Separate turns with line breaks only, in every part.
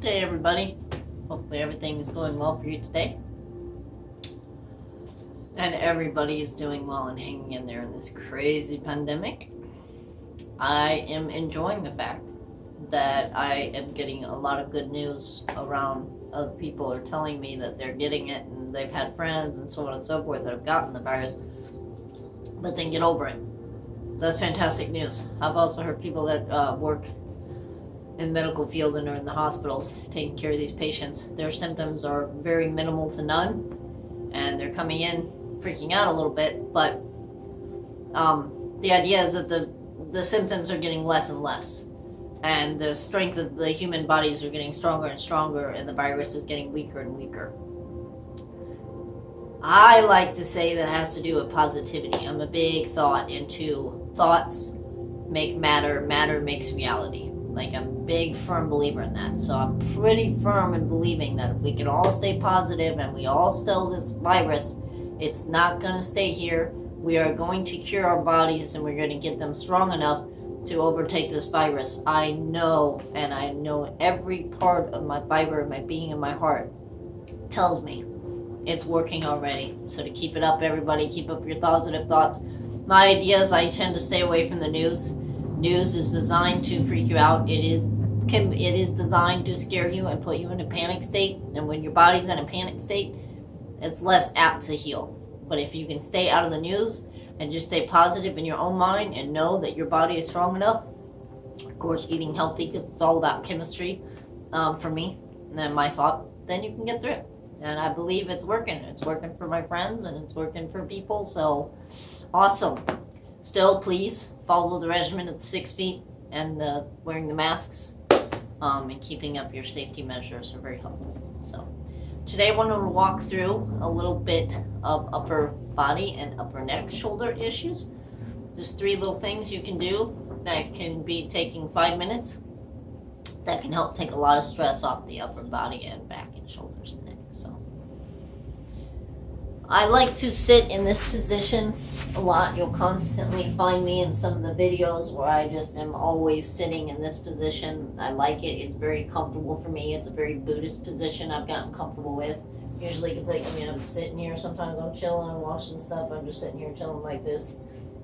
Hey everybody, hopefully everything is going well for you today. And everybody is doing well and hanging in there in this crazy pandemic. I am enjoying the fact that I am getting a lot of good news around. Other people are telling me that they're getting it and they've had friends and so on and so forth that have gotten the virus, but then get over it. That's fantastic news. I've also heard people that work in the medical field and are in the hospitals taking care of these patients. Their symptoms are very minimal to none, and they're coming in freaking out a little bit, but the idea is that the symptoms are getting less and less, and the strength of the human bodies are getting stronger and stronger, and the virus is getting weaker and weaker. I like to say that has to do with positivity. I'm a big thoughts make matter, matter makes reality. Like, I'm a big firm believer in that. So I'm pretty firm in believing that if we can all stay positive and we all still this virus, it's not going to stay here. We are going to cure our bodies and we're going to get them strong enough to overtake this virus. I know, and I know every part of my fiber, my being, and my heart tells me it's working already. So to keep it up, everybody, keep up your positive thoughts. My idea is I tend to stay away from the news. News is designed to freak you out. It is designed to scare you and put you in a panic state. And when your body's in a panic state, it's less apt to heal. But if you can stay out of the news and just stay positive in your own mind and know that your body is strong enough, of course, eating healthy, because it's all about chemistry for me and my thought, then you can get through it. And I believe it's working. It's working for my friends and it's working for people. So awesome. Still, please follow the regimen of the 6 feet and the wearing the masks and keeping up your safety measures are very helpful. So today I want to walk through a little bit of upper body and upper neck shoulder issues. There's 3 little things you can do that can be taking 5 minutes that can help take a lot of stress off the upper body and back and shoulders and neck. So I like to sit in this position a lot. You'll constantly find me in some of the videos where I just am always sitting in this position. I like it. It's very comfortable for me. It's a very Buddhist position I've gotten comfortable with. Usually it's like, I'm sitting here. Sometimes I'm chilling and watching stuff. I'm just sitting here chilling like this.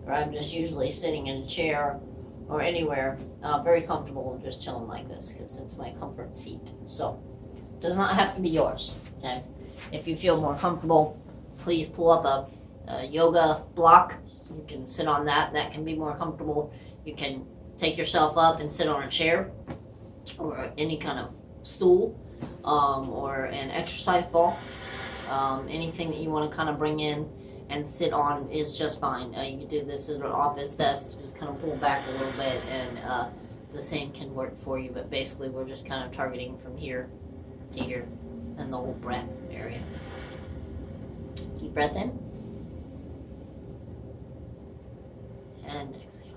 Or I'm just usually sitting in a chair or anywhere. Very comfortable just chilling like this because it's my comfort seat. So it does not have to be yours. Okay? If you feel more comfortable, please pull up a yoga block. You can sit on that. That can be more comfortable. You can take yourself up and sit on a chair or any kind of stool or an exercise ball. Anything that you want to kind of bring in and sit on is just fine. You can do this as an office desk. Just kind of pull back a little bit and the same can work for you. But basically we're just kind of targeting from here to here and the whole breath area. Deep breath in. And exhale.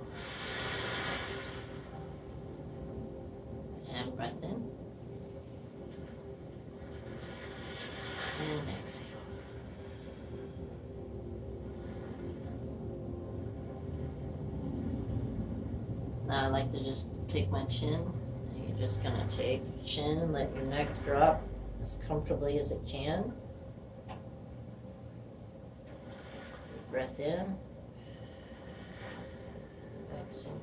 And breath in. And exhale. Now I like to just take my chin. You're just going to take your chin and let your neck drop as comfortably as it can. Breath in. Exhale.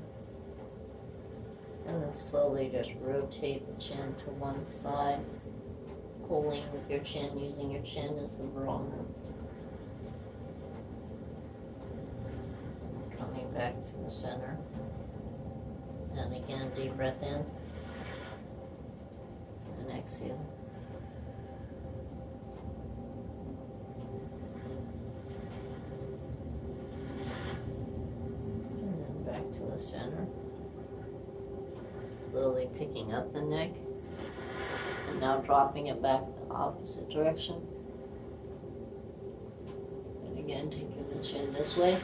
And then slowly just rotate the chin to one side, pulling with your chin, using your chin as the barometer. Coming back to the center. And again, deep breath in. And exhale. To the center, slowly picking up the neck and now dropping it back the opposite direction, and again taking the chin this way.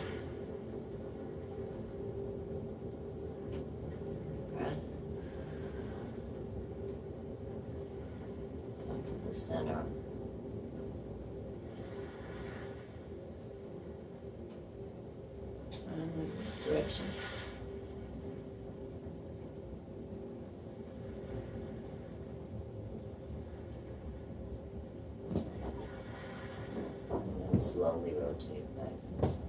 Breath. Back to the center. And in this direction. slowly rotate back to the side.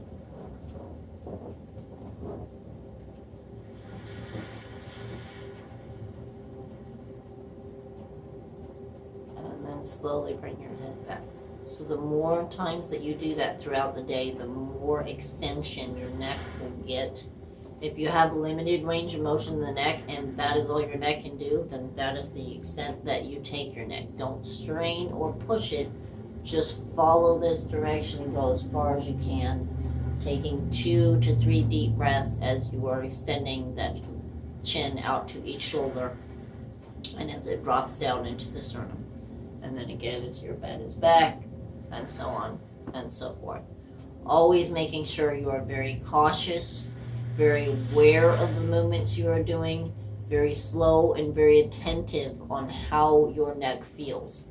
And then slowly bring your head back. So the more times that you do that throughout the day, the more extension your neck will get. If you have limited range of motion in the neck and that is all your neck can do, then that is the extent that you take your neck. Don't strain or push it. Just follow this direction and go as far as you can, taking 2 to 3 deep breaths as you are extending that chin out to each shoulder and as it drops down into the sternum. And then again, as your head is back, and so on and so forth. Always making sure you are very cautious, very aware of the movements you are doing, very slow and very attentive on how your neck feels.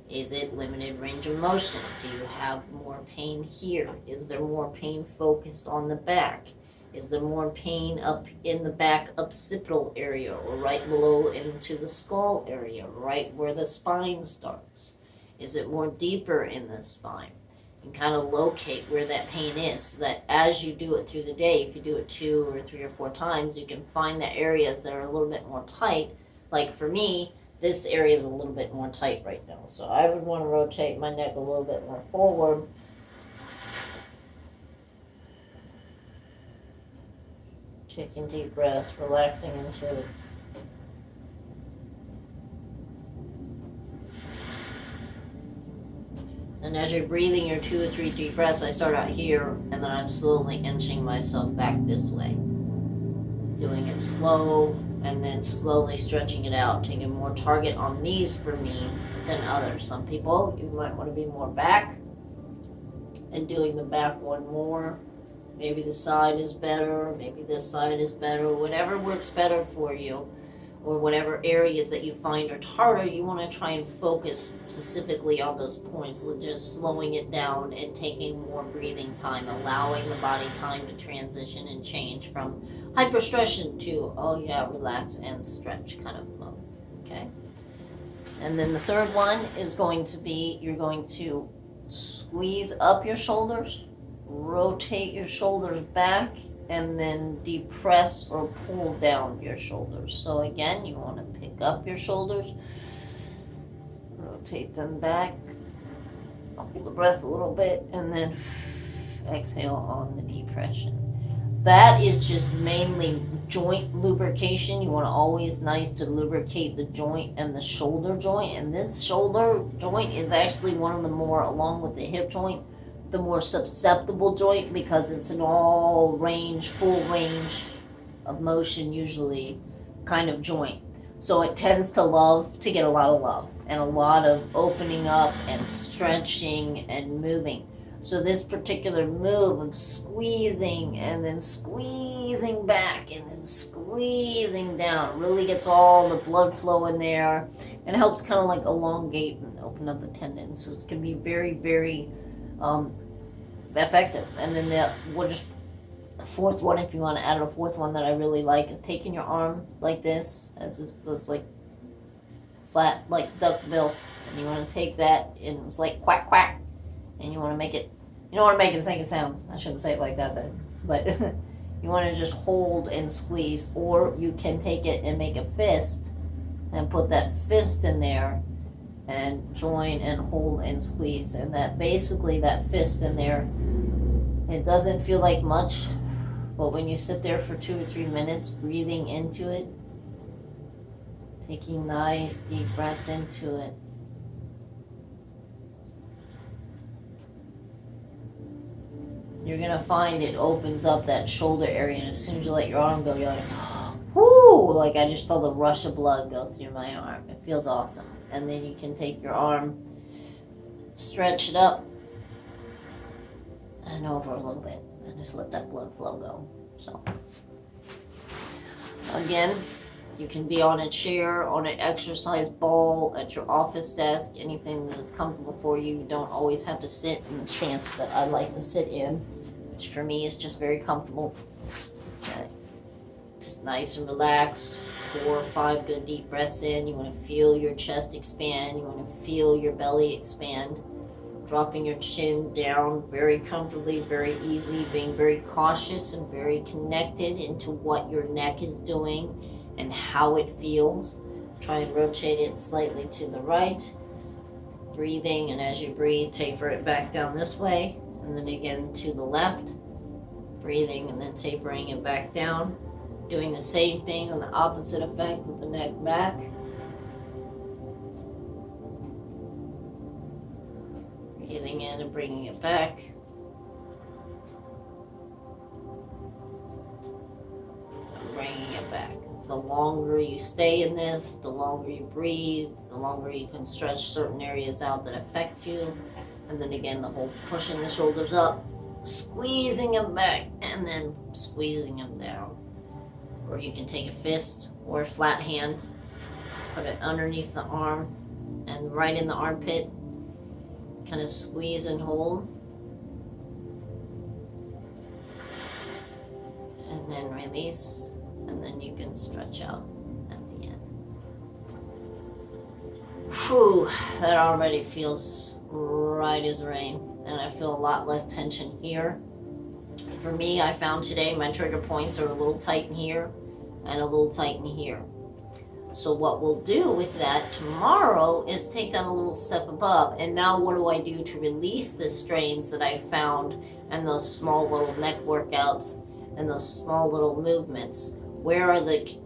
Is it limited range of motion? Do you have more pain here? Is there more pain focused on the back? Is there more pain up in the back occipital area or right below into the skull area, right where the spine starts? Is it more deeper in the spine? And kind of locate where that pain is so that as you do it through the day, if you do it 2 or 3 or 4 times, you can find the areas that are a little bit more tight. Like for me, this area is a little bit more tight right now. So I would want to rotate my neck a little bit more forward. Taking deep breaths, relaxing into it. And as you're breathing your 2 or 3 deep breaths, I start out here, and then I'm slowly inching myself back this way. Doing it slow, and then slowly stretching it out, taking more target on these for me than others. Some people, you might want to be more back, and doing the back one more. Maybe the side is better, maybe this side is better, whatever works better for you. Or whatever areas that you find are harder, you want to try and focus specifically on those points, just slowing it down and taking more breathing time, allowing the body time to transition and change from hyperstretching to, oh yeah, relax and stretch kind of mode, okay? And then the third one is going to be, you're going to squeeze up your shoulders, rotate your shoulders back, and then depress or pull down your shoulders. So again, you want to pick up your shoulders, rotate them back, hold the breath a little bit, and then exhale on the depression. That is just mainly joint lubrication. You want to always nice to lubricate the joint and the shoulder joint. And this shoulder joint is actually one of the more, along with the hip joint, the more susceptible joint because it's an all range, full range of motion usually kind of joint. So it tends to love to get a lot of love and a lot of opening up and stretching and moving. So this particular move of squeezing and then squeezing back and then squeezing down really gets all the blood flow in there and helps kind of like elongate and open up the tendons. So it can be very, very effective. And then we'll just, fourth one, if you want to add a fourth one that I really like, is taking your arm like this, so it's like flat, like duck bill, and you want to take that, and it's like quack quack, and you want to make it, you don't want to make it make a sound, I shouldn't say it like that then, but you want to just hold and squeeze, or you can take it and make a fist, and put that fist in there, and join and hold and squeeze. And that basically, that fist in there, it doesn't feel like much, but when you sit there for 2 or 3 minutes breathing into it, taking nice deep breaths into it, you're gonna find it opens up that shoulder area, and as soon as you let your arm go, you're like, whoo, like I just felt a rush of blood go through my arm. It feels awesome. And then you can take your arm, stretch it up and over a little bit, and just let that blood flow go. So again, you can be on a chair, on an exercise ball, at your office desk, anything that is comfortable for you. You don't always have to sit in the stance that I like to sit in, which for me is just very comfortable. Okay. Just nice and relaxed. 4 or 5 good deep breaths in. You want to feel your chest expand. You want to feel your belly expand. dropping your chin down very comfortably, very easy, being very cautious and very connected into what your neck is doing and how it feels. Try and rotate it slightly to the right. Breathing, and as you breathe, taper it back down this way, and then again to the left. Breathing and then tapering it back down. Doing the same thing on the opposite effect with the neck back. Breathing in and bringing it back. And bringing it back. The longer you stay in this, the longer you breathe, the longer you can stretch certain areas out that affect you. And then again, the whole pushing the shoulders up, squeezing them back, and then squeezing them down. Or you can take a fist or a flat hand, put it underneath the arm and right in the armpit, kind of squeeze and hold. And then release. And then you can stretch out at the end. Whew, that already feels right as rain. And I feel a lot less tension here. For me, I found today my trigger points are a little tight in here and a little tight in here. So what we'll do with that tomorrow is take that a little step above. And now what do I do to release the strains that I found and those small little neck workouts and those small little movements? Where are the,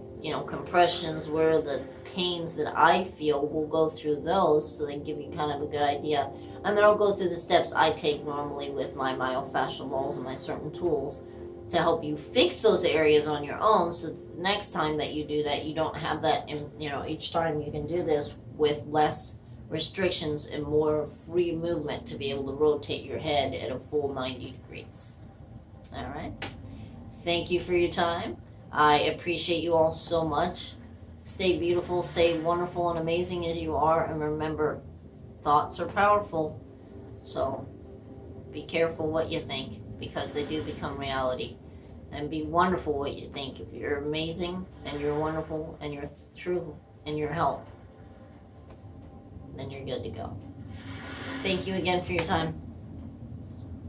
compressions? Where are the pains that I feel? We'll go through those so they give you kind of a good idea. And then I'll go through the steps I take normally with my myofascial balls and my certain tools to help you fix those areas on your own, so that the next time that you do that, you don't have that, each time you can do this with less restrictions and more free movement to be able to rotate your head at a full 90 degrees. All right. Thank you for your time. I appreciate you all so much. Stay beautiful, stay wonderful and amazing as you are, and remember, thoughts are powerful. So be careful what you think, because they do become reality. And be wonderful what you think. If you're amazing and you're wonderful and you're true and you're help, then you're good to go. Thank you again for your time.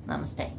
Namaste.